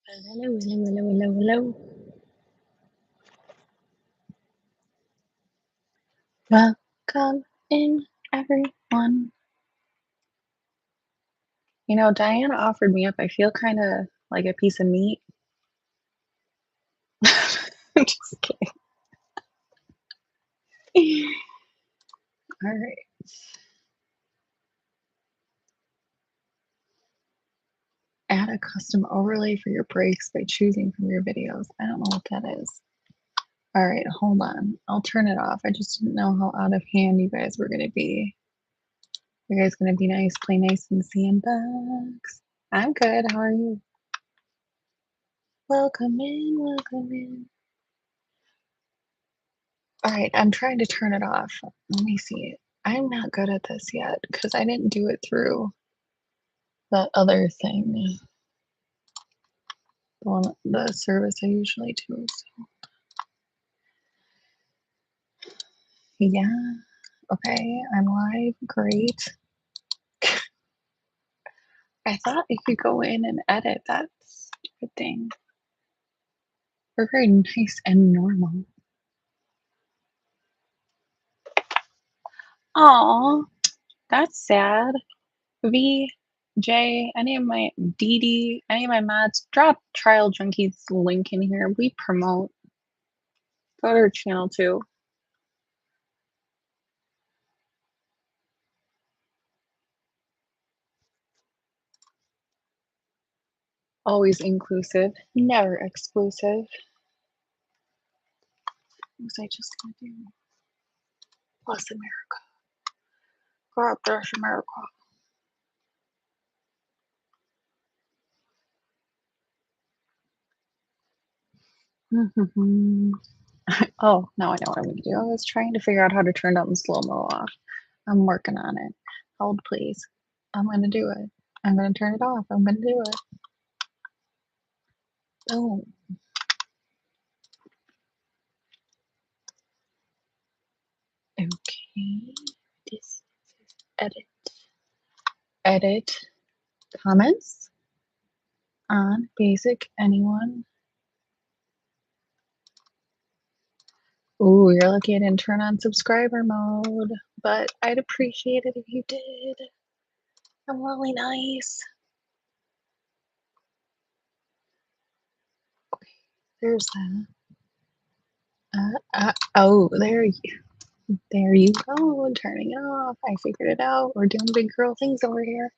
Hello, hello, hello, hello, hello. Welcome in, everyone. You know, Diana offered me up. I feel kind of like a piece of meat. Just kidding. All right. Add a custom overlay for your breaks by choosing from your videos. I don't know what that is. All right, hold on. I'll turn it off. I just didn't know how out of hand you guys were going to be. You guys going to be nice, play nice in the sandbox. I'm good. How are you? Welcome in, welcome in. All right, I'm trying to turn it off. Let me see. I'm not good at this yet because I didn't do it through the other thing, the service I usually do. So, yeah, okay, I'm live. Great. I thought you could go in and edit that stupid thing. We're very nice and normal. Oh, that's sad. V, J, any of my DD, any of my mods, drop Trial Junkies link in here. We promote. Go to her channel too. Always inclusive, never exclusive. What was I just gonna do? Bless America. God bless America. Oh, now I know what I'm gonna do. I was trying to figure out how to turn down the slow-mo off. I'm working on it. Hold please. I'm gonna do it. I'm gonna turn it off. I'm gonna do it. Oh, okay. This is edit. Edit comments on basic anyone. Ooh, you're lucky I didn't turn on subscriber mode, but I'd appreciate it if you did. I'm really nice. Okay, there's that. Oh, there you go. Turning it off. I figured it out. We're doing big girl things over here.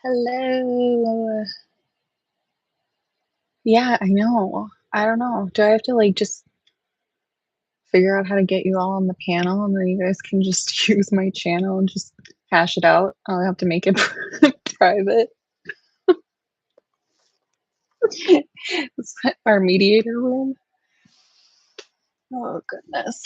Hello. Yeah, I know. I don't know. Do I have to like just figure out how to get you all on the panel and then you guys can just use my channel and just hash it out? I'll have to make it private. It's our mediator room. Oh, goodness.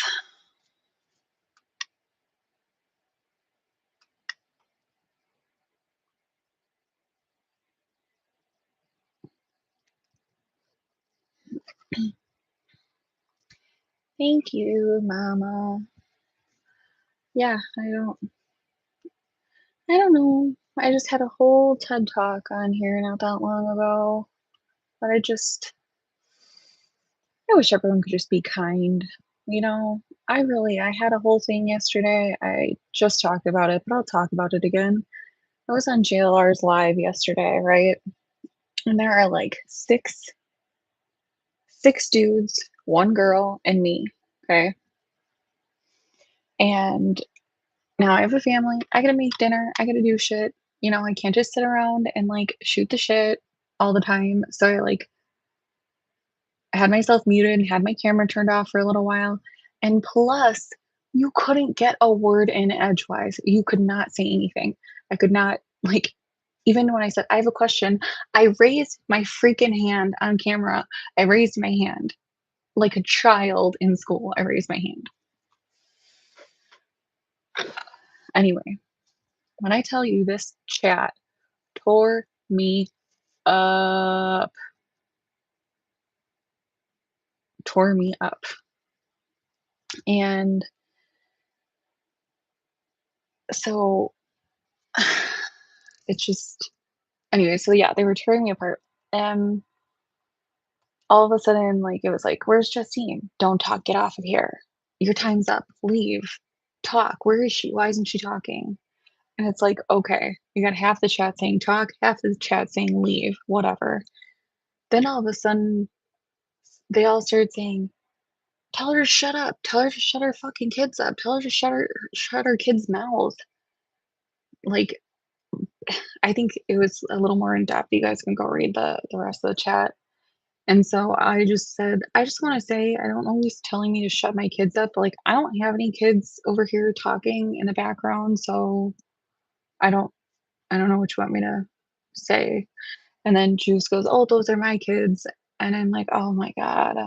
Thank you, Mama. Yeah, I don't know. I just had a whole TED talk on here not that long ago, but I wish everyone could just be kind. You know, I had a whole thing yesterday. I just talked about it, but I'll talk about it again. I was on JLR's live yesterday, right? And there are like six dudes, one girl, and me. Okay. And now I have a family. I gotta make dinner. I gotta do shit. You know, I can't just sit around and like shoot the shit all the time. So I had myself muted, had my camera turned off for a little while. And plus, you couldn't get a word in edgewise. You could not say anything. I could not, like, even when I said, I have a question, I raised my freaking hand on camera. I raised my hand like a child in school. I raised my hand. Anyway, when I tell you this chat tore me up, tore me up. And so it's just anyway, so yeah, they were tearing me apart. And all of a sudden, like, it was like, "Where's Justine? Don't talk, get off of here. Your time's up. Leave. Talk. Where is she? Why isn't she talking?" And it's like, okay, you got half the chat saying talk, half the chat saying leave, whatever. Then all of a sudden, they all started saying, "Tell her to shut up. Tell her to shut her fucking kids up. Tell her to shut her kids' mouths." Like, I think it was a little more in depth. You guys can go read the rest of the chat. And so I just said, "I just wanna say, I don't know who's telling me to shut my kids up, but, like, I don't have any kids over here talking in the background, so I don't I don't know what you want me to say." And then Juice goes, "Oh, those are my kids." And I'm like, "Oh my god."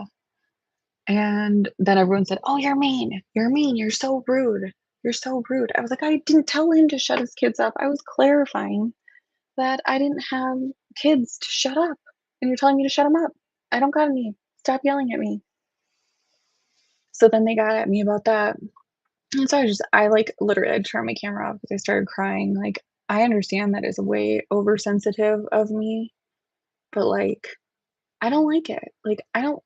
And then everyone said, "Oh, you're mean. You're mean. You're so rude. You're so rude." I was like, "I didn't tell him to shut his kids up. I was clarifying that I didn't have kids to shut up, and you're telling me to shut them up. I don't got any. Stop yelling at me." So then they got at me about that. And so I like literally I turned my camera off because I started crying. Like, I understand that is way oversensitive of me, but like I don't like it. Like I don't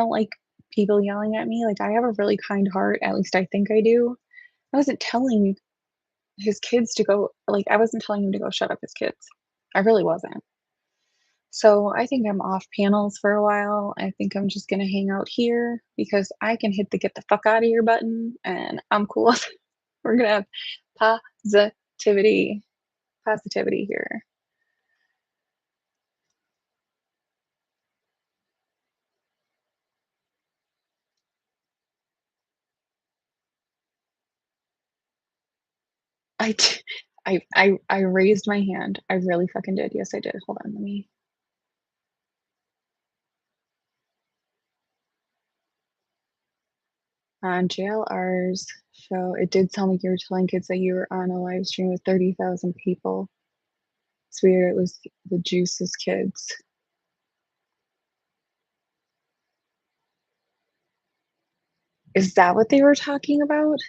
like people yelling at me. Like, I have a really kind heart, at least I think I do. I wasn't telling his kids to go like, I wasn't telling him to go shut up his kids. I really wasn't. So, I think I'm off panels for a while. I think I'm just gonna hang out here because I can hit the "get the fuck out of here" button, and I'm cool. We're gonna have positivity positivity here. I d I raised my hand. I really fucking did. Yes, I did. Hold on, let me on JLR's show, it did sound like you were telling kids that you were on a live stream with 30,000 people. It's weird, it was the Juice's kids. Is that what they were talking about?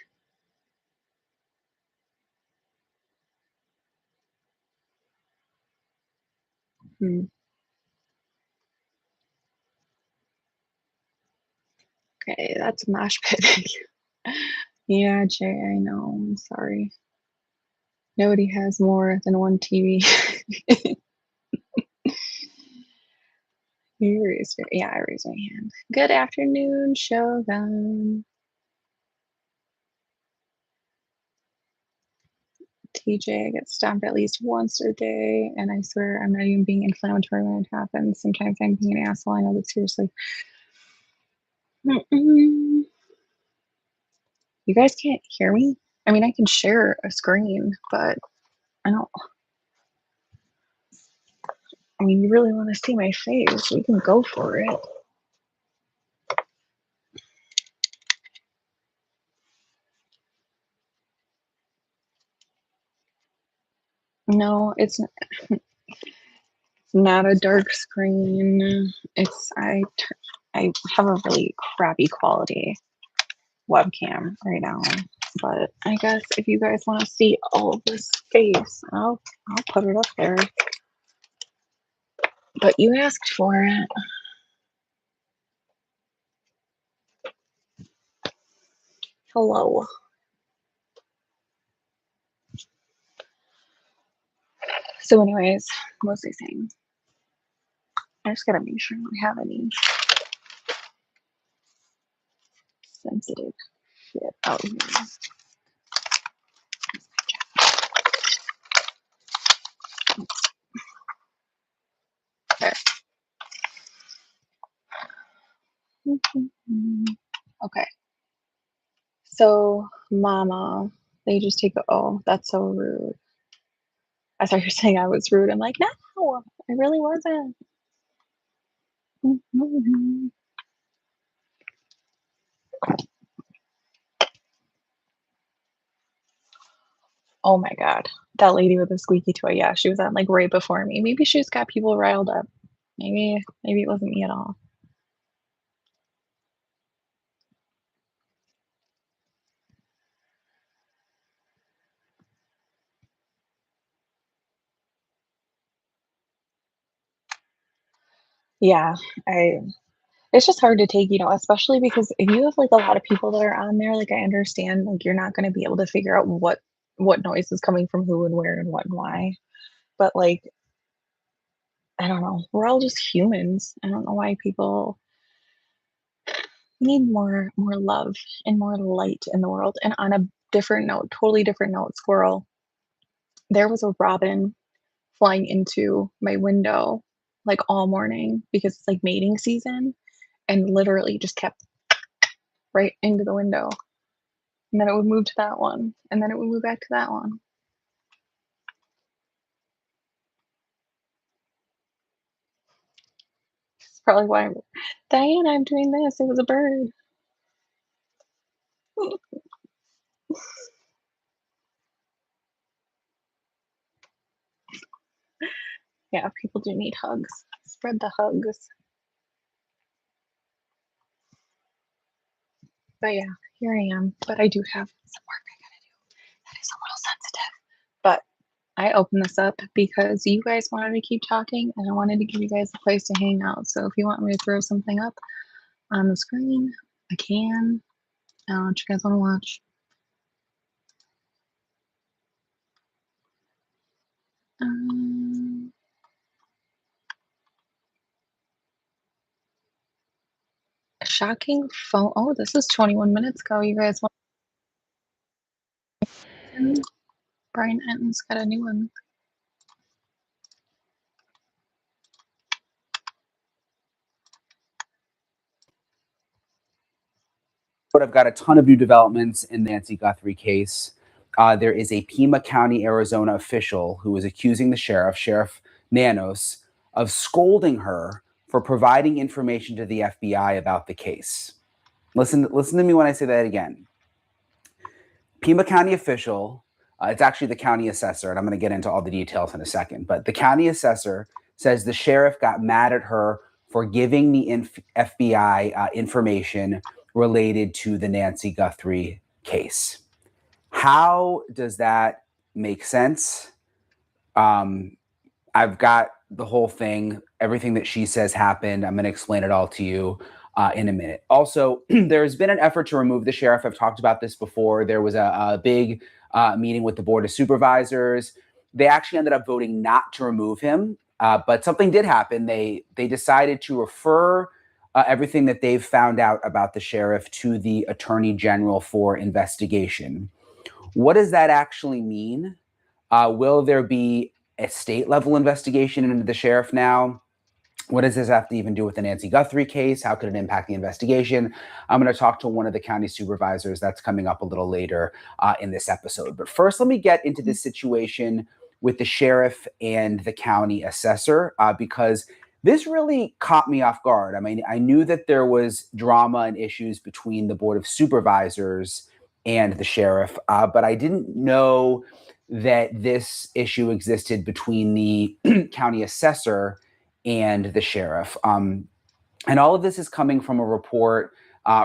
Hmm, okay, that's mosh pitting. Yeah, Jay, I know, I'm sorry. Nobody has more than one TV. You raised your yeah, I raised my hand. Good afternoon, Shogun. TJ, I get stomped at least once a day, and I swear I'm not even being inflammatory when it happens. Sometimes I'm being an asshole, I know, but seriously. Mm-mm. You guys can't hear me? I mean, I can share a screen, but I don't I mean, you really wanna see my face, we can go for it. No, it's not a dark screen. It's I have a really crappy quality webcam right now. But I guess if you guys want to see all of this face, I'll put it up there. But you asked for it. Hello. So, anyways, what was I saying? I just gotta make sure I don't have any sensitive shit out here. There. Okay. So, Mama, they just take a oh, that's so rude. I thought you were saying I was rude. I'm like, no, I really wasn't. Oh my god. That lady with the squeaky toy, yeah, she was on, like, right before me. Maybe she just got people riled up. Maybe it wasn't me at all. Yeah, I it's just hard to take, especially because if you have, like, a lot of people that are on there, like, I understand, like, you're not gonna be able to figure out what noise is coming from who and where and what and why. But, like, I don't know, we're all just humans. I don't know why people need more love and more light in the world. And on a different note, totally different note, squirrel, there was a robin flying into my window, like, all morning because it's, like, mating season, and literally just kept right into the window. And then it would move to that one, and then it would move back to that one. It's probably why I'm "Diana, I'm doing this, it was a bird." Yeah, people do need hugs. Spread the hugs. But yeah, here I am, but I do have some work I gotta do that is a little sensitive. But I opened this up because you guys wanted to keep talking, and I wanted to give you guys a place to hang out. So if you want me to throw something up on the screen, I can. I don't know what you guys wanna watch. Um, a shocking phone oh, this is 21 minutes ago. You guys want Brian Enton's got a new one. But I've got a ton of new developments in the Nancy Guthrie case. There is a Pima County, Arizona official who is accusing the sheriff, Sheriff Nanos, of scolding her for providing information to the FBI about the case. Listen to me when I say that again. Pima County official, it's actually the county assessor, and I'm going to get into all the details in a second, but the county assessor says the sheriff got mad at her for giving the FBI information related to the Nancy Guthrie case. How does that make sense? I've got the whole thing, everything that she says happened. I'm going to explain it all to you in a minute. Also, there's been an effort to remove the sheriff. I've talked about this before. There was a big meeting with the Board of Supervisors. They actually ended up voting not to remove him, but something did happen. They decided to refer everything that they've found out about the sheriff to the Attorney General for investigation. What does that actually mean? Will there be a state level investigation into the sheriff now? What does this have to even do with the Nancy Guthrie case? How could it impact the investigation? I'm going to talk to one of the county supervisors. That's coming up a little later in this episode. But first, let me get into this situation with the sheriff and the county assessor because this really caught me off guard. I mean, I knew that there was drama and issues between the Board of Supervisors and the sheriff, but I didn't know that this issue existed between the county assessor and the sheriff. And all of this is coming from a report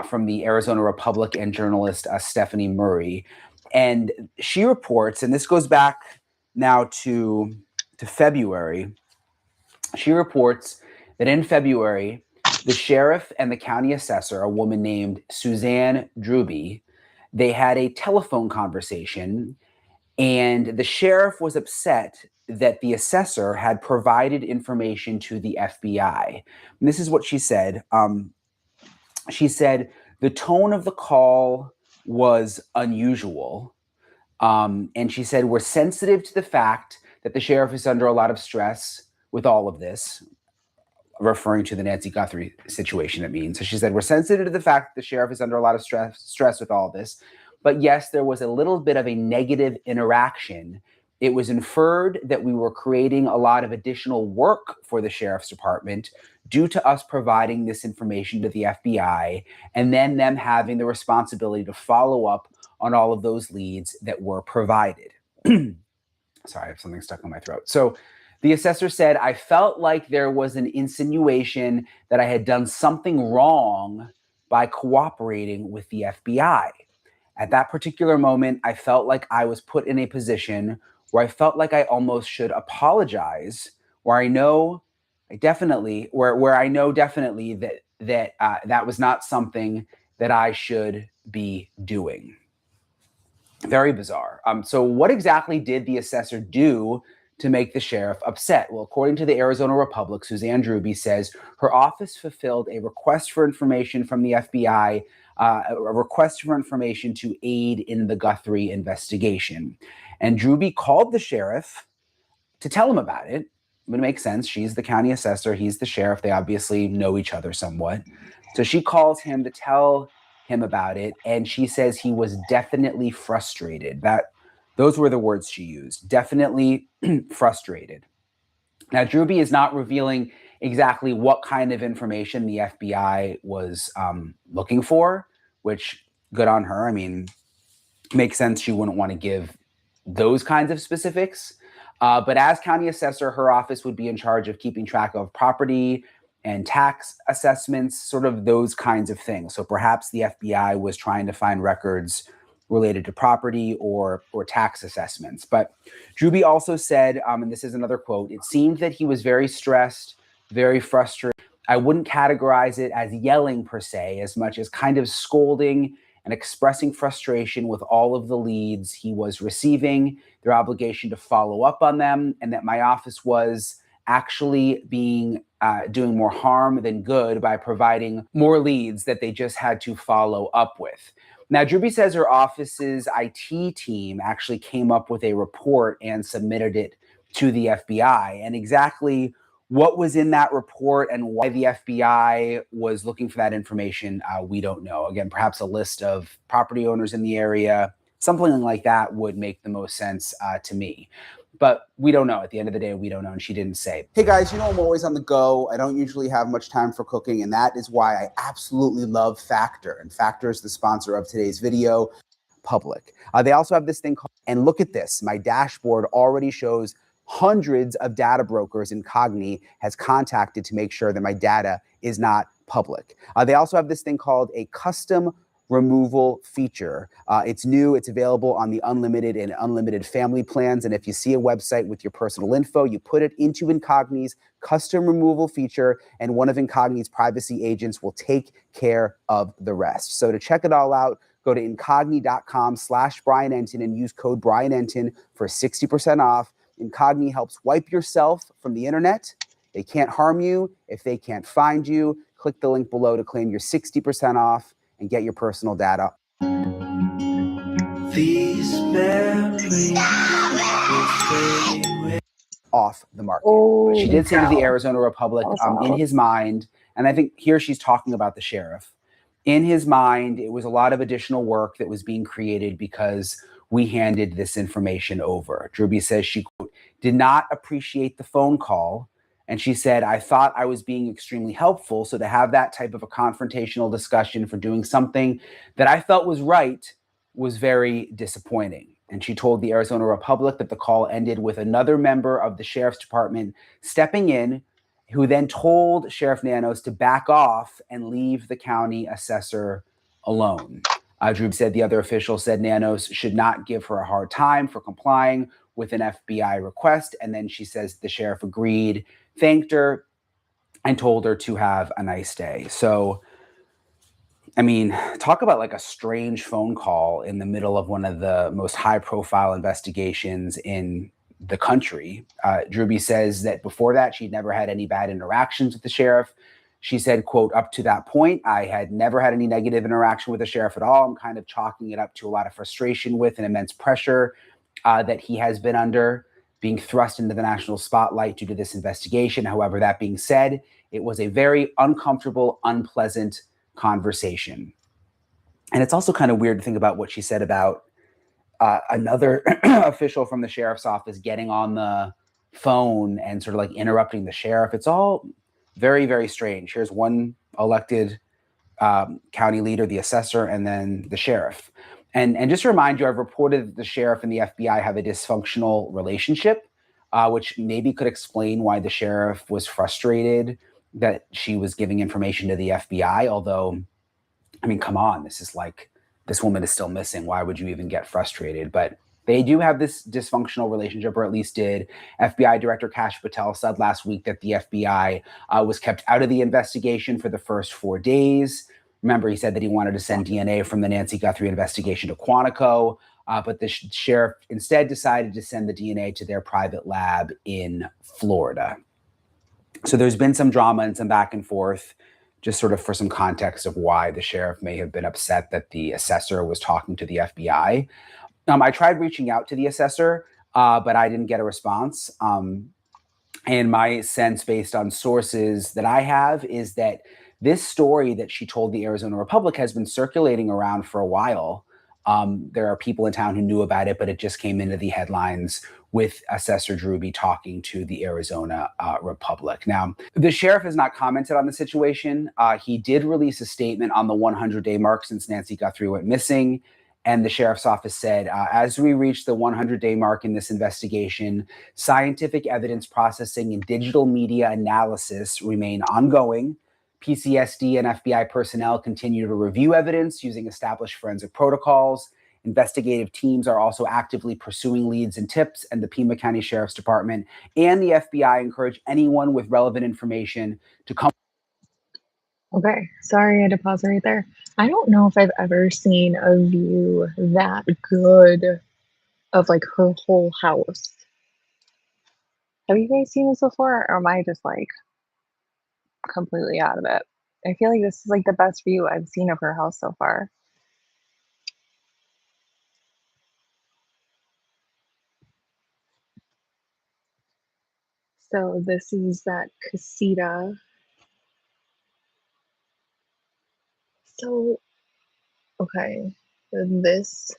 from the Arizona Republic and journalist Stephanie Murray. And she reports, and this goes back now to February. She reports that in February, the sheriff and the county assessor, a woman named Suzanne Druby, they had a telephone conversation, and the sheriff was upset that the assessor had provided information to the FBI. And this is what she said. She said, the tone of the call was unusual. And she said, we're sensitive to the fact that the sheriff is under a lot of stress with all of this, referring to the Nancy Guthrie situation, it means. So she said, we're sensitive to the fact that the sheriff is under a lot of stress with all this. But yes, there was a little bit of a negative interaction. It was inferred that we were creating a lot of additional work for the sheriff's department due to us providing this information to the FBI and then them having the responsibility to follow up on all of those leads that were provided. Sorry, I have something stuck in my throat. So the assessor said, I felt like there was an insinuation that I had done something wrong by cooperating with the FBI. At that particular moment, I felt like I was put in a position where I felt like I almost should apologize, where I know definitely where I know definitely that was not something that I should be doing. Very bizarre. So what exactly did the assessor do to make the sheriff upset? Well, according to the Arizona Republic, Suzanne Druby says her office fulfilled a request for information from the FBI, a request for information to aid in the Guthrie investigation. And Druby called the sheriff to tell him about it. It makes sense. She's the county assessor. He's the sheriff. They obviously know each other somewhat. So she calls him to tell him about it. And she says he was definitely frustrated. Those were the words she used. Definitely frustrated. Now, Druby is not revealing exactly what kind of information the FBI was looking for, which good on her. I mean, makes sense. She wouldn't want to give those kinds of specifics. But as county assessor, her office would be in charge of keeping track of property and tax assessments, sort of those kinds of things. So perhaps the FBI was trying to find records related to property or tax assessments. But Druby also said, and this is another quote, it seemed that he was very stressed, very frustrated. I wouldn't categorize it as yelling per se, as much as kind of scolding and expressing frustration with all of the leads he was receiving, their obligation to follow up on them, and that my office was actually doing more harm than good by providing more leads that they just had to follow up with. Now, Druby says her office's IT team actually came up with a report and submitted it to the FBI. And exactly what was in that report and why the FBI was looking for that information, we don't know. Again, perhaps a list of property owners in the area, something like that would make the most sense to me. But we don't know. At the end of the day, we don't know, and she didn't say. Hey guys, I'm always on the go. I don't usually have much time for cooking, and that is why I absolutely love Factor. And Factor is the sponsor of today's video, Public. They also have this thing called, and look at this, my dashboard already shows hundreds of data brokers Incogni has contacted to make sure that my data is not public. They also have this thing called a custom removal feature. It's new, it's available on the unlimited and unlimited family plans. And if you see a website with your personal info, you put it into Incogni's custom removal feature, and one of Incogni's privacy agents will take care of the rest. So to check it all out, go to incogni.com/Brian Entin and use code Brian Entin for 60% off. Incogni helps wipe yourself from the internet. They can't harm you if they can't find you. Click the link below to claim your 60% off and get your personal data off the market. But she did say to the Arizona Republic, in his mind, and I think here she's talking about the sheriff, in his mind, it was a lot of additional work that was being created because we handed this information over. Druby says she, quote, did not appreciate the phone call. And she said, I thought I was being extremely helpful. So to have that type of a confrontational discussion for doing something that I felt was right was very disappointing. And she told the Arizona Republic that the call ended with another member of the sheriff's department stepping in, who then told Sheriff Nanos to back off and leave the county assessor alone. Druby said the other official said Nanos should not give her a hard time for complying with an FBI request. And then she says the sheriff agreed, thanked her, and told her to have a nice day. So, I mean, talk about like a strange phone call in the middle of one of the most high-profile investigations in the country. Druby says that before that, she'd never had any bad interactions with the sheriff. She said, quote, up to that point, I had never had any negative interaction with the sheriff at all. I'm kind of chalking it up to a lot of frustration with and immense pressure that he has been under, being thrust into the national spotlight due to this investigation. However, that being said, it was a very uncomfortable, unpleasant conversation. And it's also kind of weird to think about what she said about another official from the sheriff's office getting on the phone and sort of like interrupting the sheriff. It's all very, very strange. Here's one elected county leader, the assessor, and then the sheriff. And just to remind you, I've reported that the sheriff and the FBI have a dysfunctional relationship, which maybe could explain why the sheriff was frustrated that she was giving information to the FBI. Although, I mean, come on, this woman is still missing. Why would you even get frustrated? But They do have this dysfunctional relationship, or at least did. FBI Director Kash Patel said last week that the FBI was kept out of the investigation for the first 4 days. Remember, he said that he wanted to send DNA from the Nancy Guthrie investigation to Quantico, but the sheriff instead decided to send the DNA to their private lab in Florida. So there's been some drama and some back and forth, just sort of for some context of why the sheriff may have been upset that the assessor was talking to the FBI. I tried reaching out to the assessor, but I didn't get a response. And my sense, based on sources that I have, is that this story that she told the Arizona Republic has been circulating around for a while. There are people in town who knew about it, but it just came into the headlines with Assessor Drewby talking to the Arizona Republic. Now, the sheriff has not commented on the situation. He did release a statement on the 100-day mark since Nancy Guthrie went missing. And the sheriff's office said, as we reach the 100-day mark in this investigation, scientific evidence processing and digital media analysis remain ongoing. PCSD and FBI personnel continue to review evidence using established forensic protocols. Investigative teams are also actively pursuing leads and tips, and the Pima County Sheriff's Department and the FBI encourage anyone with relevant information to come. Okay, sorry, I had to pause right there. I don't know if I've ever seen a view that good of like her whole house. Have you guys seen this before, or am I just like completely out of it? I feel like this is like the best view I've seen of her house so far. So this is that casita. So, okay, this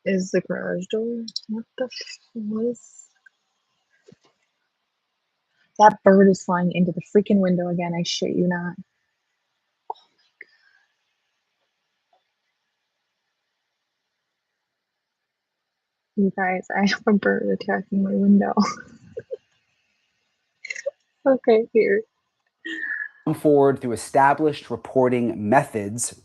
is the garage door. What the was that? Bird is flying into the freaking window again. I shit you not. You guys, I have a bird attacking my window. Okay, here. Forward through established reporting methods.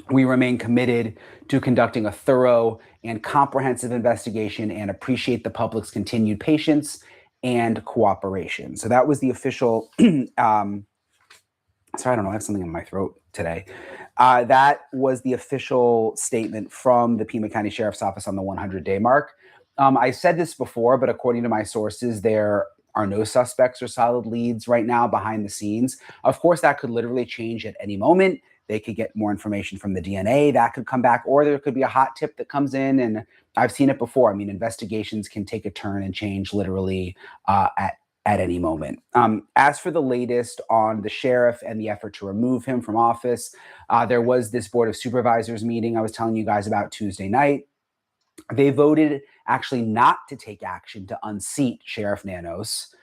We remain committed to conducting a thorough and comprehensive investigation and appreciate the public's continued patience and cooperation. So that was the official. Sorry, I don't know. I have something in my throat today. That was the official statement from the Pima County Sheriff's Office on the 100-day mark. I said this before, but according to my sources, there are no suspects or solid leads right now behind the scenes. Of course, that could literally change at any moment. They could get more information from the DNA that could come back, or there could be a hot tip that comes in. And I've seen it before. I mean, investigations can take a turn and change literally at any moment. As for the latest on the sheriff and the effort to remove him from office, there was this Board of Supervisors meeting I was telling you guys about Tuesday night. They voted actually not to take action to unseat Sheriff Nanos.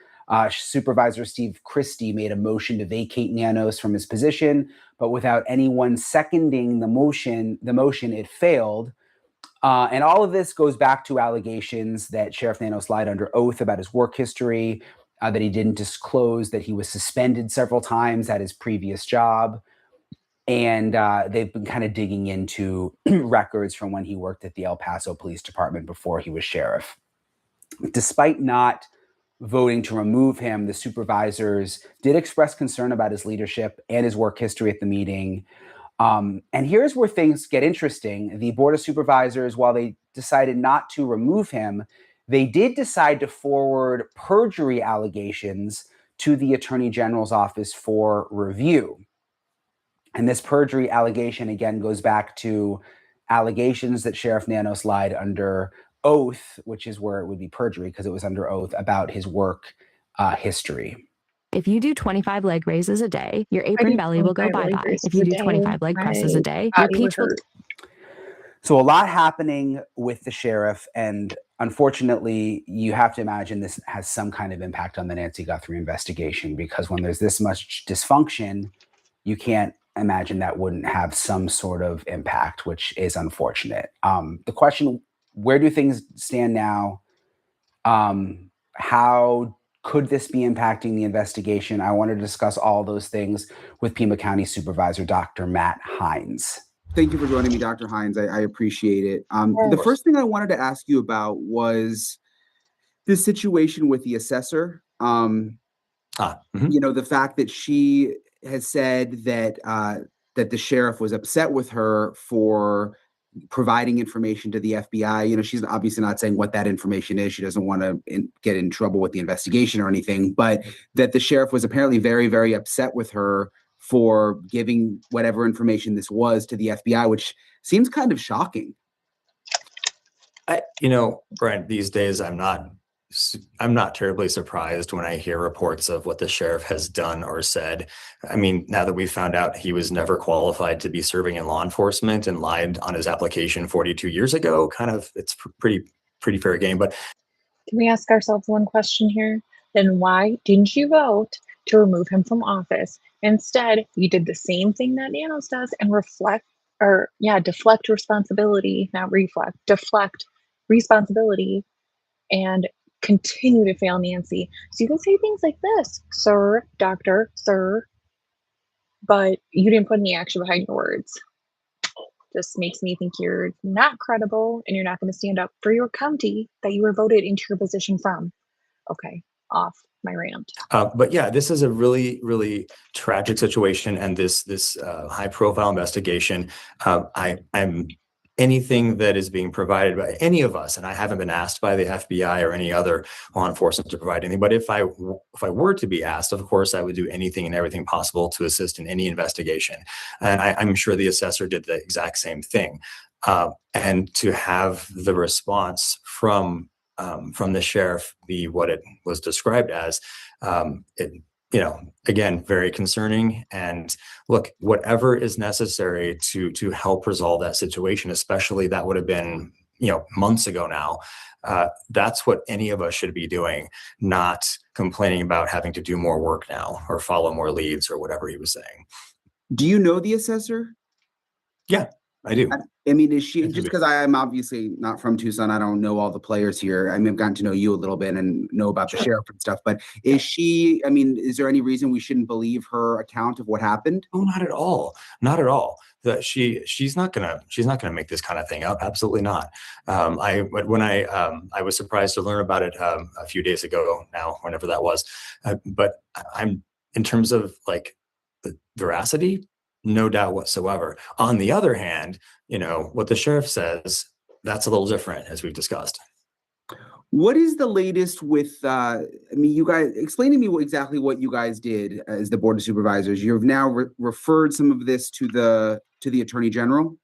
Supervisor Steve Christie made a motion to vacate Nanos from his position, but without anyone seconding the motion, it failed. And all of this goes back to allegations that Sheriff Nanos lied under oath about his work history, that he didn't disclose that he was suspended several times at his previous job. And they've been kind of digging into records from when he worked at the El Paso Police Department before he was sheriff. Despite not voting to remove him, the supervisors did express concern about his leadership and his work history at the meeting. And here's where things get interesting. The Board of Supervisors, while they decided not to remove him, they did decide to forward perjury allegations to the Attorney General's office for review. And this perjury allegation, again, goes back to allegations that Sheriff Nanos lied under oath, which is where it would be perjury because it was under oath, about his work history. If you do 25 leg raises a day, your apron belly will go bye-bye. If you do 25 leg presses a day, your peach will... So a lot happening with the sheriff, and unfortunately, you have to imagine this has some kind of impact on the Nancy Guthrie investigation, because when there's this much dysfunction, you can't imagine that wouldn't have some sort of impact, which is unfortunate. The question, where do things stand now? How could this be impacting the investigation? I want to discuss all those things with Pima County Supervisor Dr. Matt Hines. Thank you for joining me, Dr. Hines. I appreciate it. The first thing I wanted to ask you about was the situation with the assessor. You know, the fact that she has said that that the sheriff was upset with her for providing information to the FBI. You know, she's obviously not saying what that information is. She doesn't want to get in trouble with the investigation or anything, but that the sheriff was apparently very, very upset with her for giving whatever information this was to the FBI, which seems kind of shocking. You know, Brent, these days I'm not terribly surprised when I hear reports of what the sheriff has done or said. I mean, now that we've found out he was never qualified to be serving in law enforcement and lied on his application 42 years ago, kind of, it's pretty fair game. But can we ask ourselves one question here? Then why didn't you vote to remove him from office? Instead, you did the same thing that Nanos does and deflect responsibility, not reflect, deflect responsibility and continue to fail Nancy. So you can say things like this, sir, doctor, sir, but you didn't put any action behind your words. Just makes me think you're not credible and you're not going to stand up for your county that you were voted into your position from. Okay, off my rant. But yeah, this is a really, really tragic situation, and this high-profile investigation. I'm anything that is being provided by any of us, and I haven't been asked by the FBI or any other law enforcement to provide anything. But if I were to be asked, of course, I would do anything and everything possible to assist in any investigation. And I'm sure the assessor did the exact same thing. And to have the response from the sheriff be what it was described as, you know, again, very concerning. And look, whatever is necessary to help resolve that situation, especially that would have been, you know, months ago now. That's what any of us should be doing, not complaining about having to do more work now or follow more leads or whatever he was saying. Do you know the assessor? Yeah, I do. I mean, is she, just because I'm obviously not from Tucson, I don't know all the players here. I mean, I've gotten to know you a little bit and know about the sheriff and stuff, but is she, I mean, is there any reason we shouldn't believe her account of what happened? Oh, not at all. Not at all. That she's not gonna make this kind of thing up. Absolutely not. I was surprised to learn about it a few days ago now, whenever that was. But I'm, in terms of like the veracity, no doubt whatsoever. On the other hand, you know, what the sheriff says, that's a little different, as we've discussed. What is the latest with, I mean, you guys, explain to me exactly what you guys did as the Board of Supervisors. You've now referred some of this to the Attorney General?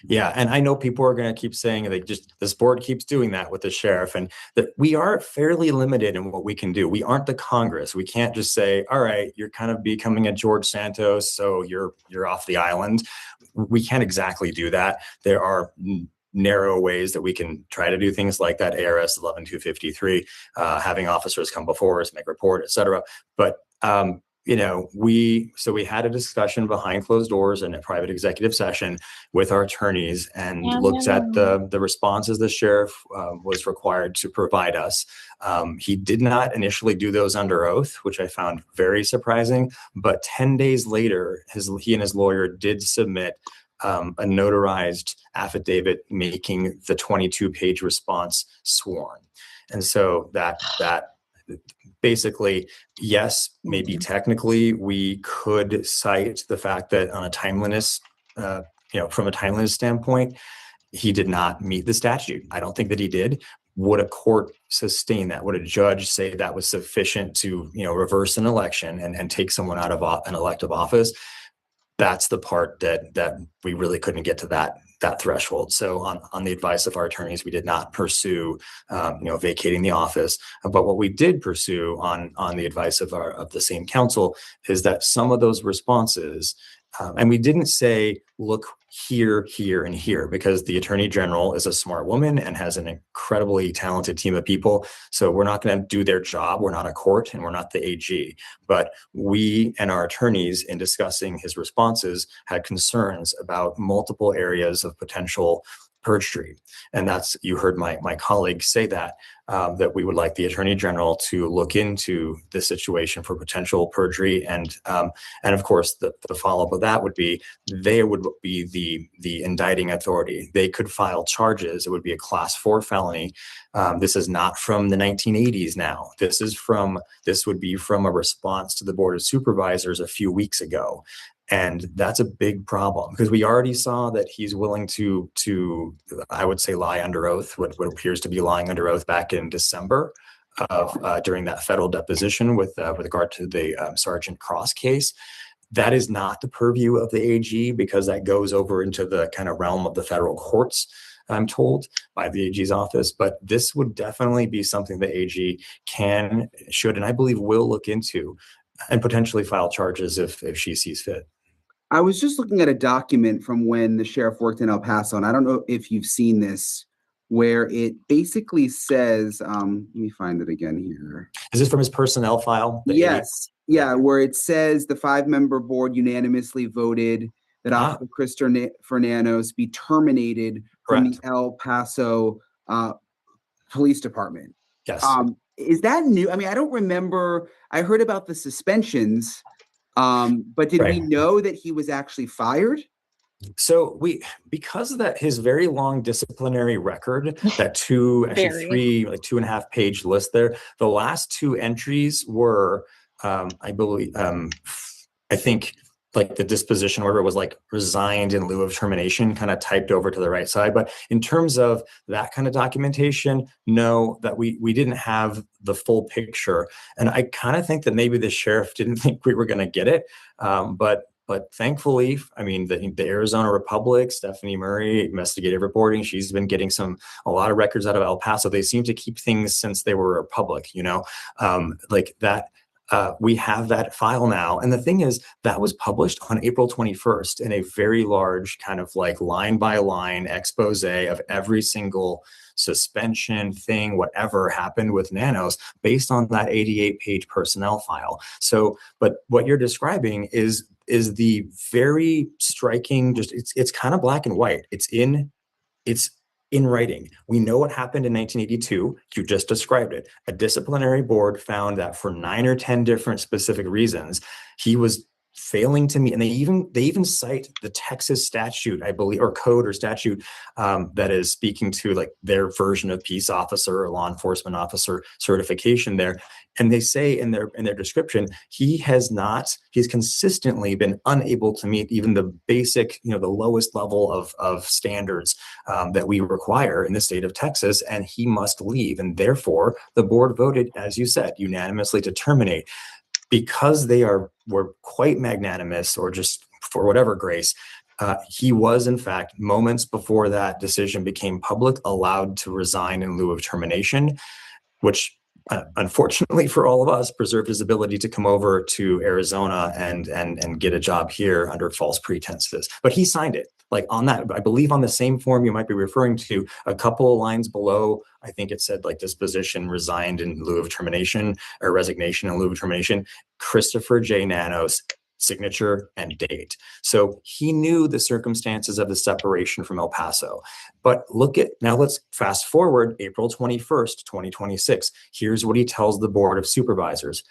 Yeah, and I know people are going to keep saying this board keeps doing that with the sheriff, and that we are fairly limited in what we can do. We aren't the Congress. We can't just say, all right, you're kind of becoming a George Santos, so you're off the island. We can't exactly do that. There are narrow ways that we can try to do things like that, ARS 11253, having officers come before us, make report, et cetera. But you know, we had a discussion behind closed doors in a private executive session with our attorneys and looked at the responses the sheriff was required to provide us. He did not initially do those under oath, which I found very surprising. But 10 days later, he and his lawyer did submit a notarized affidavit making the 22-page response sworn. And so that basically, yes, maybe technically we could cite the fact that on a timeliness, from a timeliness standpoint, he did not meet the statute. I don't think that he did. Would a court sustain that? Would a judge say that was sufficient to, reverse an election and take someone out of an elective office? That's the part that we really couldn't get to that threshold. So on the advice of our attorneys, we did not pursue, vacating the office. But what we did pursue on the advice of the same counsel is that some of those responses, and we didn't say, look here, here, and here, because the Attorney General is a smart woman and has an incredibly talented team of people. So we're not going to do their job. We're not a court and we're not the AG. But we and our attorneys, in discussing his responses, had concerns about multiple areas of potential perjury. And that's, you heard my colleague say that, that we would like the Attorney General to look into this situation for potential perjury. And of course, the follow-up of that would be, they would be the indicting authority. They could file charges. It would be a Class 4 felony. This is not from the 1980s now. This would be from a response to the Board of Supervisors a few weeks ago. And that's a big problem, because we already saw that he's willing to I would say, lie under oath, what appears to be lying under oath back in December of during that federal deposition with regard to the Sergeant Cross case. That is not the purview of the AG, because that goes over into the kind of realm of the federal courts, I'm told, by the AG's office. But this would definitely be something the AG can, should, and I believe will look into, and potentially file charges if she sees fit. I was just looking at a document from when the sheriff worked in El Paso, and I don't know if you've seen this, where it basically says, let me find it again here. Is this from his personnel file? Yes. Yeah, where it says the 5-member board unanimously voted that Officer Chris Fernanos be terminated from the El Paso Police Department. Yes. Is that new? I mean, I don't remember. I heard about the suspensions. But did we know that he was actually fired? So because of that, his very long disciplinary record, that 2.5 page list there, the last 2 entries were, I believe, I think, like the disposition order was like resigned in lieu of termination, kind of typed over to the right side. But in terms of that kind of documentation, no, that we didn't have the full picture. And I kind of think that maybe the sheriff didn't think we were going to get it. But thankfully, I mean, the Arizona Republic, Stephanie Murray, investigative reporting, she's been getting a lot of records out of El Paso. They seem to keep things since they were a republic, like that. We have that file now. And the thing is, that was published on April 21st in a very large kind of like line by line expose of every single suspension thing, whatever happened with Nanos, based on that 88-page personnel file. So, but what you're describing is the very striking, just it's kind of black and white. It's in writing. We know what happened in 1982. You just described it. A disciplinary board found that for 9 or 10 different specific reasons, he was failing to meet, and they even cite the Texas statute, I believe, or code or statute that is speaking to like their version of peace officer or law enforcement officer certification there. And they say in their description, he's consistently been unable to meet even the basic, the lowest level of standards that we require in the state of Texas, and he must leave. And therefore, the board voted, as you said, unanimously to terminate. Because they were quite magnanimous, or just for whatever grace, he was, in fact, moments before that decision became public, allowed to resign in lieu of termination, which unfortunately for all of us preserved his ability to come over to Arizona and get a job here under false pretenses. But he signed it. Like on that, I believe on the same form you might be referring to, a couple of lines below, I think it said like disposition resigned in lieu of termination, or resignation in lieu of termination, Christopher J. Nanos, signature and date. So he knew the circumstances of the separation from El Paso. But now let's fast forward April 21st, 2026. Here's what he tells the Board of Supervisors.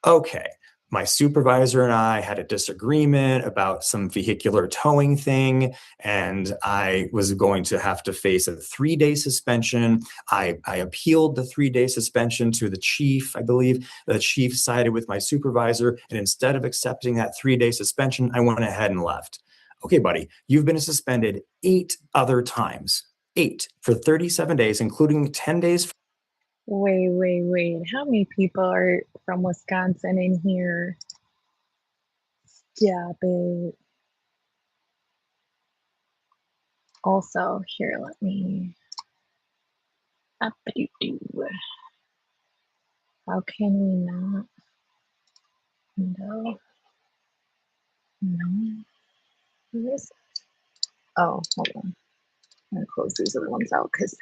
Okay, my supervisor and I had a disagreement about some vehicular towing thing, and I was going to have to face a 3-day suspension. I appealed the 3-day suspension to the chief. I believe the chief sided with my supervisor, and instead of accepting that 3-day suspension, I went ahead and left. Okay, buddy, you've been suspended 8 other times, 8 for 37 days, including 10 days. Wait. How many people are from Wisconsin in here? Stop it. Also, here, let me. Up-a-doo-doo. How can we not? No. Who is it? Oh, hold on. I'm going to close these other ones out because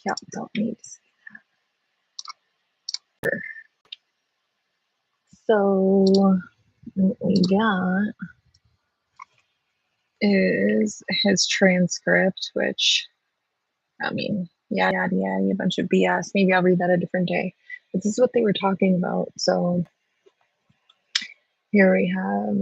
y'all don't need to see that. So, what we got is his transcript, which I mean, yeah, a bunch of BS. Maybe I'll read that a different day. But this is what they were talking about. So here we have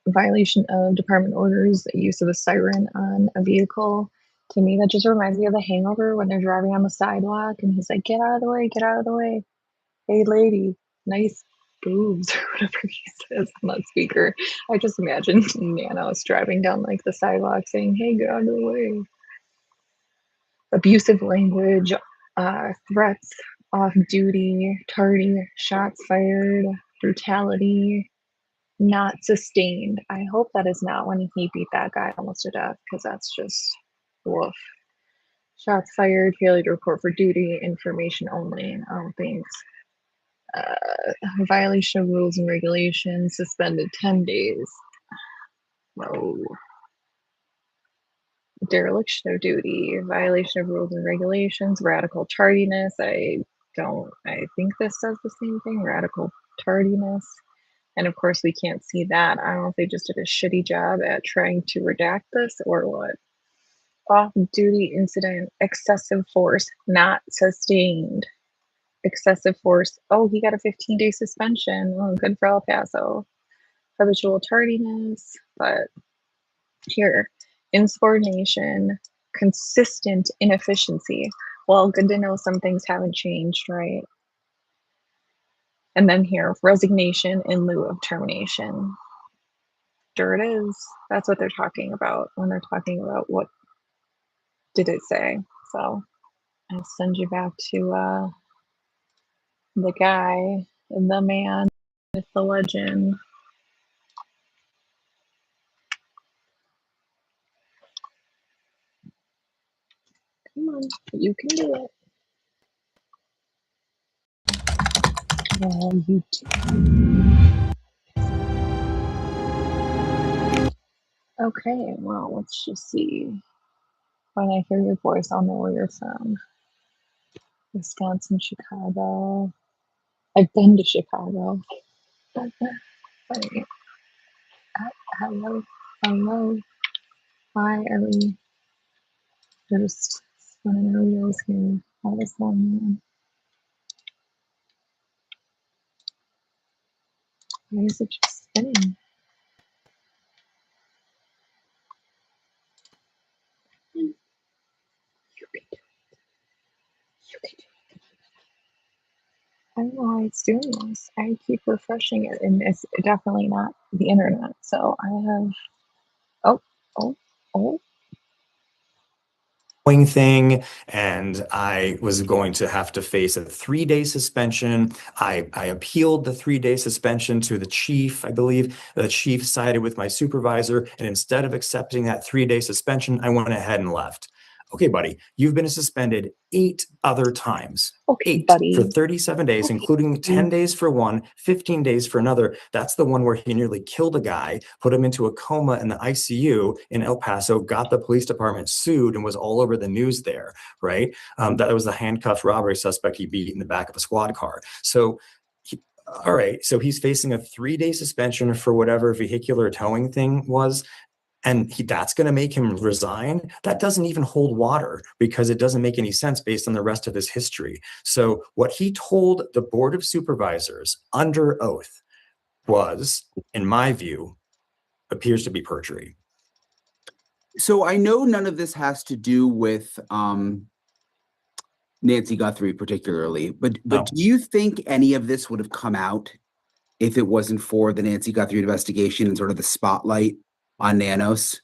violation of department orders, use of a siren on a vehicle. To me, that just reminds me of The Hangover when they're driving on the sidewalk and he's like, get out of the way, get out of the way. Hey, lady, nice boobs, or whatever he says on that speaker. I just imagine Nanos driving down like the sidewalk saying, hey, get out of the way. Abusive language, threats, off duty, tardy, shots fired, brutality, not sustained. I hope that is not when he beat that guy almost to death, because that's just woof. Shots fired, failure to report for duty, information only. Oh, thanks. Violation of rules and regulations, suspended 10 days. Whoa. Dereliction of duty, violation of rules and regulations, radical tardiness. I think this says the same thing, radical tardiness. And of course, we can't see that. I don't know if they just did a shitty job at trying to redact this or what. Off-duty incident, excessive force, not sustained. Excessive force. Oh, he got a 15-day suspension. Oh, good for El Paso. Habitual tardiness, but here, insubordination, consistent inefficiency. Well, good to know some things haven't changed, right? And then here, resignation in lieu of termination. There it is. That's what they're talking about when they're talking about what did it say. So I'll send you back to the guy, the man, with the legend. Come on, you can do it. Oh, you do. Okay, well, let's just see. When I hear your voice, I'll know where you're from. Wisconsin, Chicago. I've been to Chicago. Wait. Hello. Hello. Why are we just spinning our wheels here all this long man? Why is it just spinning? You can do it. You can do it. I don't know why it's doing this. I keep refreshing it, and it's definitely not the internet. So I have. Oh, oh, oh. Thing, and I was going to have to face a 3-day suspension. I appealed the 3-day suspension to the chief. I believe the chief sided with my supervisor, and instead of accepting that 3-day suspension, I went ahead and left. Okay, buddy, you've been suspended 8 other times. Okay, 8 buddy. for 37 days, Okay. including 10 days for one, 15 days for another. That's the one where he nearly killed a guy, put him into a coma in the ICU in El Paso, got the police department sued, and was all over the news there, right? That was the handcuffed robbery suspect he beat in the back of a squad car. So, all right, so he's facing a 3-day suspension for whatever vehicular towing thing was. And that's going to make him resign. That doesn't even hold water because it doesn't make any sense based on the rest of his history. So what he told the Board of Supervisors under oath was, in my view, appears to be perjury. So I know none of this has to do with Nancy Guthrie particularly, but do you think any of this would have come out if it wasn't for the Nancy Guthrie investigation and sort of the spotlight on Nanos?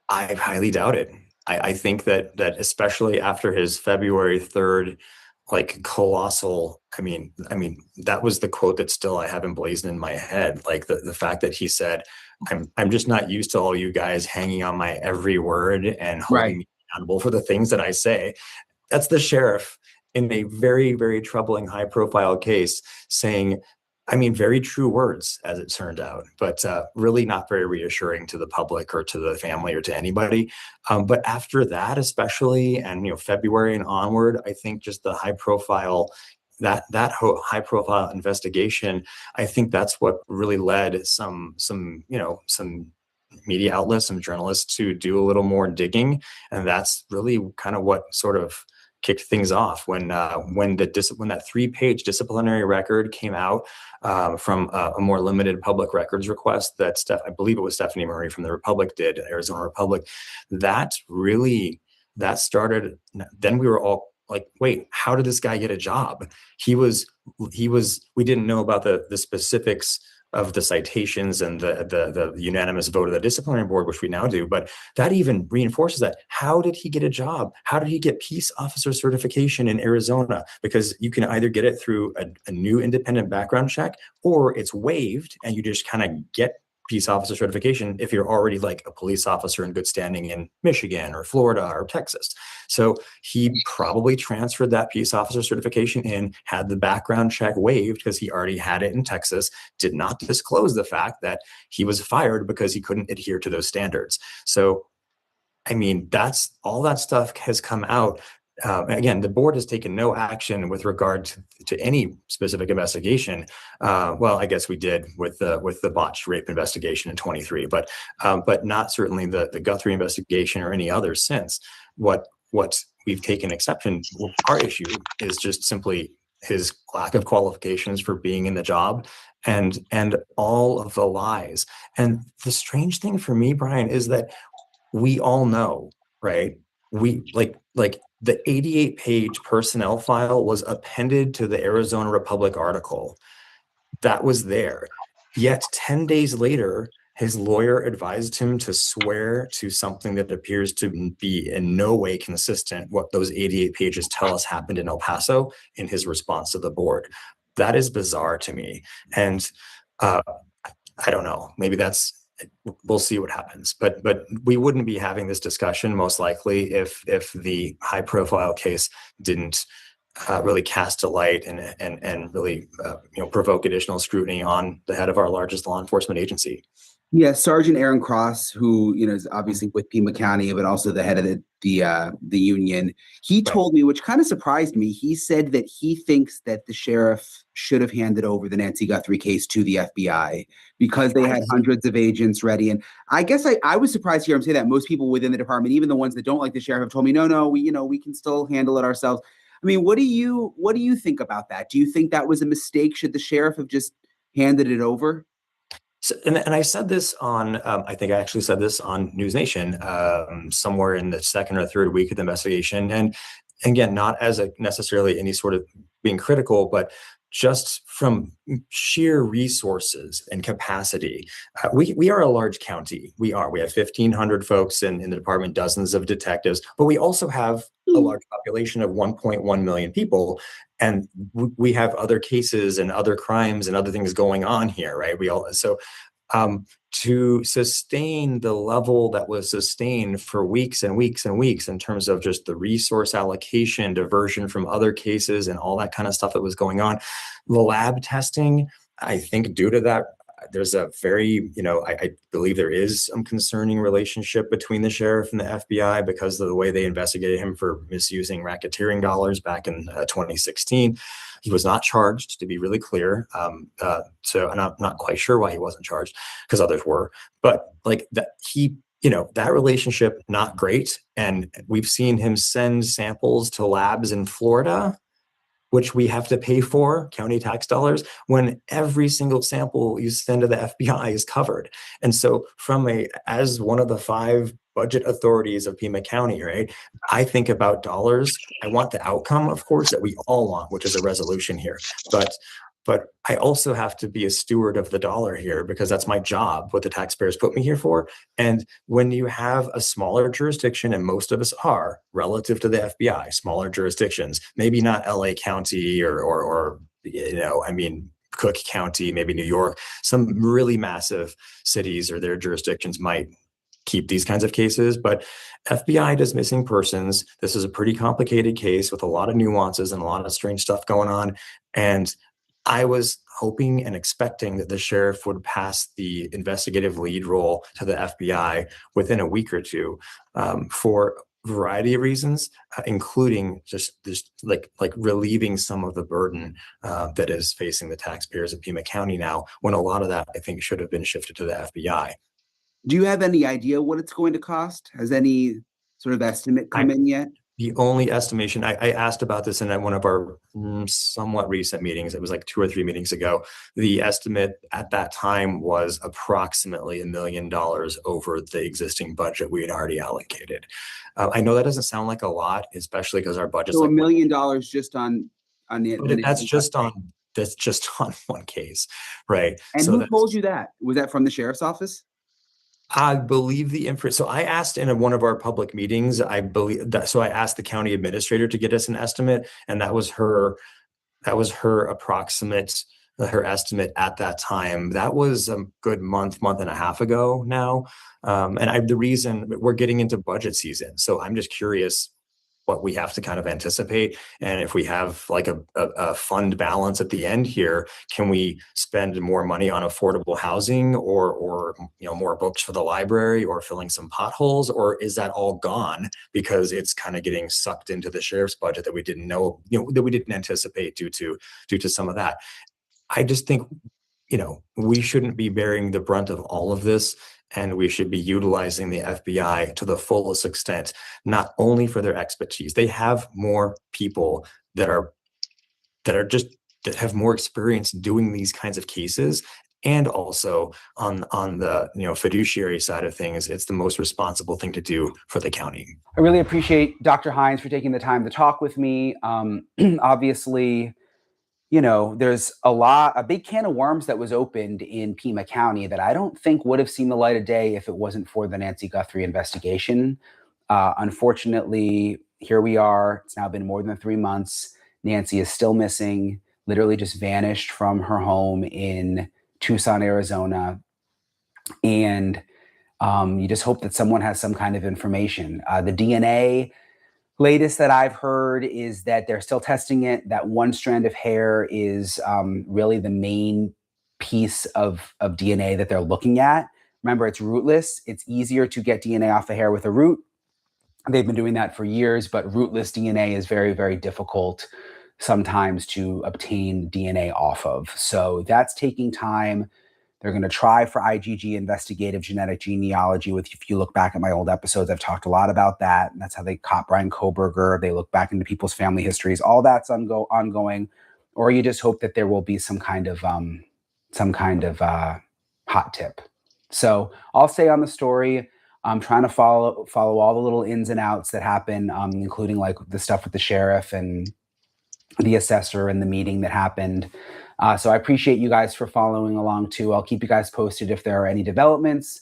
I highly doubt it. I think that especially after his February 3rd, like colossal, I mean, that was the quote that still I have emblazoned in my head. Like the fact that he said, I'm just not used to all you guys hanging on my every word and holding me accountable for the things that I say. That's the sheriff in a very, very troubling, high profile case saying, very true words, as it turned out, but really not very reassuring to the public or to the family or to anybody. But after that, especially, and February and onward, I think just the high profile, that high profile investigation, I think that's what really led some media outlets, some journalists to do a little more digging. And that's really kind of what sort of kicked things off when that 3-page disciplinary record came out from a more limited public records request that I believe it was Stephanie Murray from the Republic did, Arizona Republic. That started. Then we were all like, wait, how did this guy get a job? We didn't know about the specifics of the citations and the unanimous vote of the disciplinary board, which we now do. But that even reinforces that. How did he get a job? How did he get peace officer certification in Arizona? Because you can either get it through a new independent background check, or it's waived and you just kind of get peace officer certification if you're already like a police officer in good standing in Michigan or Florida or Texas. So he probably transferred that peace officer certification in, had the background check waived because he already had it in Texas, did not disclose the fact that he was fired because he couldn't adhere to those standards. So, I mean, that's all that stuff has come out. Again, the board has taken no action with regard to any specific investigation. Well, I guess we did with the botched rape investigation in 23, but not certainly the Guthrie investigation or any others since. What we've taken exception, our issue is just simply his lack of qualifications for being in the job and all of the lies. And the strange thing for me, Brian, is that we all know, right? We like the 88-page personnel file was appended to the Arizona Republic article. That was there. Yet 10 days later, his lawyer advised him to swear to something that appears to be in no way consistent what those 88 pages tell us happened in El Paso in his response to the board. That is bizarre to me. And I don't know, maybe we'll see what happens, but we wouldn't be having this discussion most likely if the high profile case didn't really cast a light and really provoke additional scrutiny on the head of our largest law enforcement agency. Yeah, Sergeant Aaron Cross, who is obviously with Pima County, but also the head of the union. He told me, which kind of surprised me. He said that he thinks that the sheriff should have handed over the Nancy Guthrie case to the FBI because they had hundreds of agents ready. And I guess I was surprised to hear him say that. Most people within the department, even the ones that don't like the sheriff, have told me, no, we can still handle it ourselves. I mean, what do you think about that? Do you think that was a mistake? Should the sheriff have just handed it over? So, and I said this on, I think I actually said this on News Nation somewhere in the second or third week of the investigation. And again, not as necessarily any sort of being critical, but just from sheer resources and capacity. We are a large county. We have 1,500 folks in the department, dozens of detectives, but we also have a large population of 1.1 million people. And we have other cases and other crimes and other things going on here, right? To sustain the level that was sustained for weeks and weeks and weeks in terms of just the resource allocation, diversion from other cases and all that kind of stuff that was going on. The lab testing, I think due to that, there's a very, I believe there is some concerning relationship between the sheriff and the FBI because of the way they investigated him for misusing racketeering dollars back in 2016. He was not charged, to be really clear. So I'm not quite sure why he wasn't charged because others were. But like that, that relationship, not great. And we've seen him send samples to labs in Florida, which we have to pay for, county tax dollars, when every single sample you send to the FBI is covered. And so as one of the 5 budget authorities of Pima County, right, I think about dollars. I want the outcome, of course, that we all want, which is a resolution here. But I also have to be a steward of the dollar here because that's my job, what the taxpayers put me here for. And when you have a smaller jurisdiction, and most of us are relative to the FBI, smaller jurisdictions, maybe not LA County or Cook County, maybe New York, some really massive cities or their jurisdictions might keep these kinds of cases, but FBI does missing persons. This is a pretty complicated case with a lot of nuances and a lot of strange stuff going on. And I was hoping and expecting that the sheriff would pass the investigative lead role to the FBI within a week or two for a variety of reasons, including just like relieving some of the burden that is facing the taxpayers of Pima County now, when a lot of that I think should have been shifted to the FBI. Do you have any idea what it's going to cost? Has any sort of estimate come in yet? The only estimation, I asked about this in one of our somewhat recent meetings. It was like 2 or 3 meetings ago. The estimate at that time was approximately $1 million over the existing budget we had already allocated. I know that doesn't sound like a lot, especially because our budget's So like $1 million just on the. but that's just on one case, right? And So who told you that? Was that from the sheriff's office? I believe the info. So I asked in one of our public meetings, I believe that. So I asked the county administrator to get us an estimate, and that was her approximate, her estimate at that time. That was a good month and a half ago now. The reason we're getting into budget season, so I'm just curious what we have to kind of anticipate. And if we have like a fund balance at the end here, can we spend more money on affordable housing or more books for the library or filling some potholes? Or is that all gone because it's kind of getting sucked into the sheriff's budget that we didn't know, that we didn't anticipate due to some of that? I just think, we shouldn't be bearing the brunt of all of this. And we should be utilizing the FBI to the fullest extent, not only for their expertise. They have more people that have more experience doing these kinds of cases. And also on the fiduciary side of things, it's the most responsible thing to do for the county. I really appreciate Dr. Hines for taking the time to talk with me. Obviously, there's a big can of worms that was opened in Pima County that I don't think would have seen the light of day if it wasn't for the Nancy Guthrie investigation. Unfortunately, here we are. It's now been more than 3 months. Nancy is still missing, literally just vanished from her home in Tucson, Arizona. And you just hope that someone has some kind of information. The DNA latest that I've heard is that they're still testing it. That one strand of hair is really the main piece of DNA that they're looking at. Remember, it's rootless. It's easier to get DNA off a hair with a root. They've been doing that for years, but rootless DNA is very, very difficult sometimes to obtain DNA off of. So that's taking time. They're going to try for IgG, investigative genetic genealogy. If you look back at my old episodes, I've talked a lot about that. And that's how they caught Brian Koberger. They look back into people's family histories. All that's ongoing. Or you just hope that there will be some kind of hot tip. So I'll stay on the story. I'm trying to follow all the little ins and outs that happen, including like the stuff with the sheriff and the assessor and the meeting that happened. So I appreciate you guys for following along too. I'll keep you guys posted if there are any developments.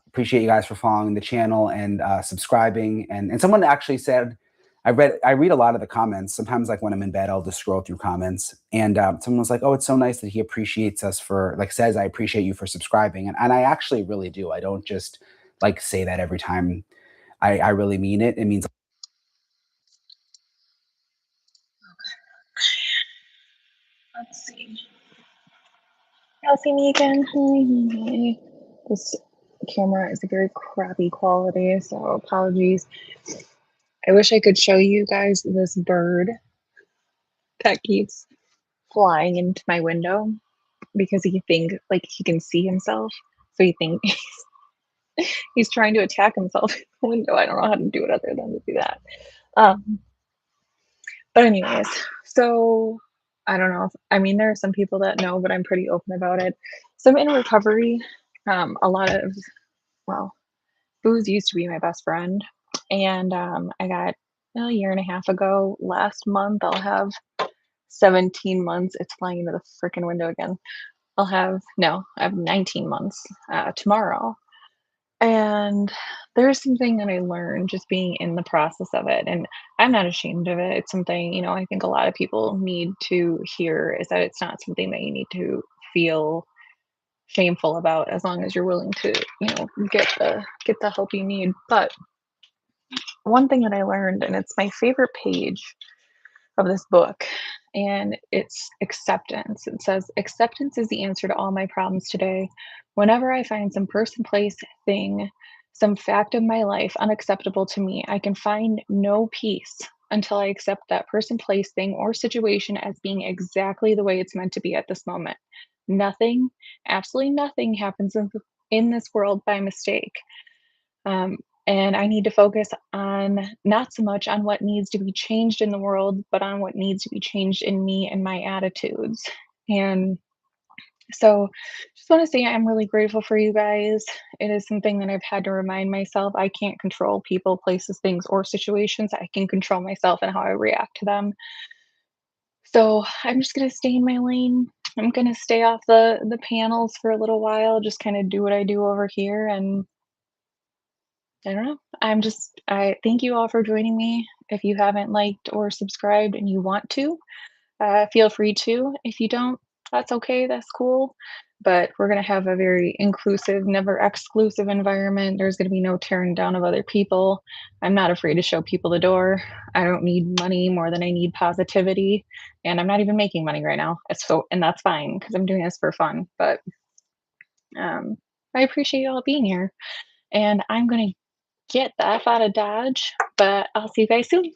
Appreciate you guys for following the channel and subscribing. And someone actually said, I read a lot of the comments. Sometimes like when I'm in bed, I'll just scroll through comments. And someone was like, oh, it's so nice that he appreciates us says, I appreciate you for subscribing. And I actually really do. I don't just like say that every time. I really mean it. It means Let's see. Y'all see me again? This camera is a very crappy quality, so apologies. I wish I could show you guys this bird that keeps flying into my window because he thinks like he can see himself. So he thinks he's trying to attack himself in the window. I don't know how to do it other than to do that. But anyways, so I don't know. There are some people that know, but I'm pretty open about it. So I'm in recovery. Booze used to be my best friend. And I got a year and a half ago, last month, I'll have 17 months. It's flying into the freaking window again. I have 19 months tomorrow. And there's something that I learned just being in the process of it. And I'm not ashamed of it. It's something, I think a lot of people need to hear is that it's not something that you need to feel shameful about as long as you're willing to, get the help you need. But one thing that I learned, and it's my favorite page of this book, and it's acceptance. It says, acceptance is the answer to all my problems today. Whenever I find some person, place, thing, some fact of my life unacceptable to me, I can find no peace until I accept that person, place, thing, or situation as being exactly the way it's meant to be at this moment. Nothing, absolutely nothing happens in this world by mistake. And I need to focus on not so much on what needs to be changed in the world, but on what needs to be changed in me and my attitudes. And so, just want to say I'm really grateful for you guys. It is something that I've had to remind myself. I can't control people, places, things, or situations. I can control myself and how I react to them. So I'm just gonna stay in my lane. I'm gonna stay off the panels for a little while, just kind of do what I do over here, and I don't know. I thank you all for joining me. If you haven't liked or subscribed and you want to, feel free to. If you don't, that's okay. That's cool. But we're going to have a very inclusive, never exclusive environment. There's going to be no tearing down of other people. I'm not afraid to show people the door. I don't need money more than I need positivity. And I'm not even making money right now. And that's fine because I'm doing this for fun. But um, I appreciate you all being here. And I'm going to get the F out of Dodge, but I'll see you guys soon.